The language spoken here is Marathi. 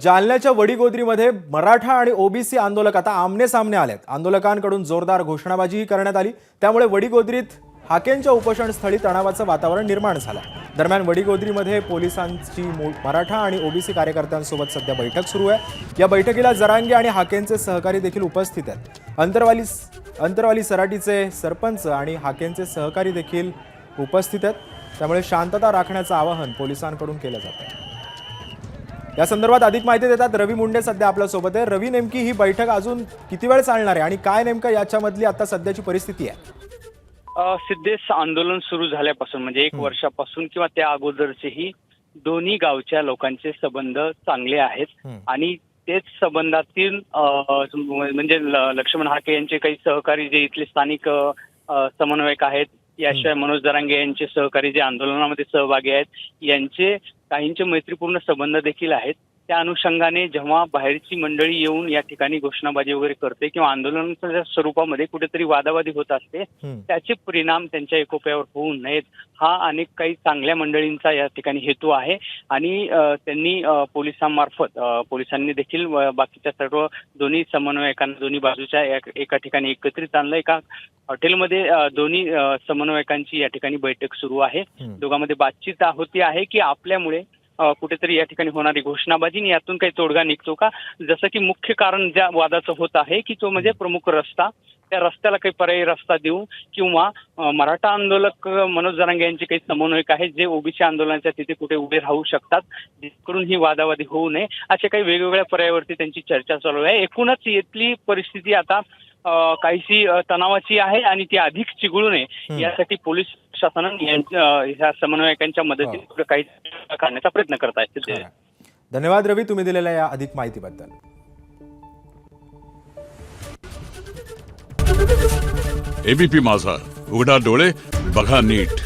जालन्याच्या वडीगोद्रीमध्ये मराठा आणि ओबीसी आंदोलक आता आमने सामने आलेत। आंदोलकांकडून जोरदार घोषणाबाजी करण्यात आली, त्यामुळे वडीगोद्रीत हाकेंच्या उपोषणस्थळी तणावाचं वातावरण निर्माण झालं। दरम्यान वडीगोद्रीमध्ये पोलिसांची मराठा आणि ओबीसी कार्यकर्त्यांसोबत सध्या बैठक सुरू आहे। या बैठकीला जरांगे आणि हाकेंचे सहकारी देखील उपस्थित आहेत। अंतरवाली सराटीचे सरपंच आणि हाकेंचे सहकारी देखील उपस्थित आहेत, त्यामुळे शांतता राखण्याचं आवाहन पोलिसांकडून केलं जातं। या संदर्भात अधिक माहिती देतात रवी मुंडे सध्या आपल्या सोबत आहे। रवी, नेमकी ही बैठक अजून किती वेळ चालणार आहे आणि काय नेमकं याच्यामधली आता सध्याची परिस्थिती आहे? सिद्धेश, आंदोलन सुरू झाल्यापासून म्हणजे 1 वर्षापासून किंवा त्या अगोदरचेही दोन्ही गावच्या लोकांचे संबंध चांगले आहेत आणि तेच संबंधातील म्हणजे लक्ष्मण हाके यांचे काही सहकारी जे इथले स्थानिक समन्वयक आहेत, याशिवाय मनोज जरांगे यांचे सहकारी जे आंदोलनामध्ये सहभागी आहेत, यांचे काहींचे मैत्रीपूर्ण संबंध देखील आहेत। त्या अनुषंगाने जेव्हा बाहेरची मंडळी येऊन या ठिकाणी घोषणाबाजी वगैरे करते किंवा आंदोलनाच्या स्वरूपामध्ये कुठेतरी वादावादी होत असते, त्याचे परिणाम त्यांच्या एकोप्यावर होऊ नयेत हा अनेक काही चांगल्या मंडळींचा या ठिकाणी हेतू आहे। आणि त्यांनी पोलिसांनी देखील बाकीच्या सर्व दोन्ही समन्वयकांना दोन्ही बाजूच्या एका ठिकाणी एकत्रित आणलं। एका हॉटेलमध्ये दोन्ही समन्वयकांची या ठिकाणी बैठक सुरू आहे। दोघांमध्ये बातचीत होती आहे की आपल्यामुळे कुठेतरी या ठिकाणी होणारी घोषणाबाजी आणि यातून काही तोडगा निघतो का। जसं की मुख्य कारण ज्या वादाचं होत आहे की तो म्हणजे प्रमुख रस्ता, त्या रस्त्याला काही पर्यायी रस्ता देऊ किंवा मराठा आंदोलक मनोज जरांगे यांचे काही समन्वयक आहेत जे ओबीसी आंदोलनाच्या तिथे कुठे उभे राहू शकतात, जेणेकरून ही वादावादी होऊ नये, अशा काही वेगवेगळ्या पर्यायावरती त्यांची चर्चा चालू आहे। एकूणच इथली परिस्थिती आता काहीशी तणावाची आहे आणि ती अधिक चिघळू नये यासाठी पोलीस प्रशासनाने या समन्वयकांच्या मदतीने काही काढण्याचा प्रयत्न करत आहेत। धन्यवाद रवी, तुम्ही दिलेल्या या अधिक माहितीबद्दल। एबीपी माझा, उघडा डोळे बघा नीट।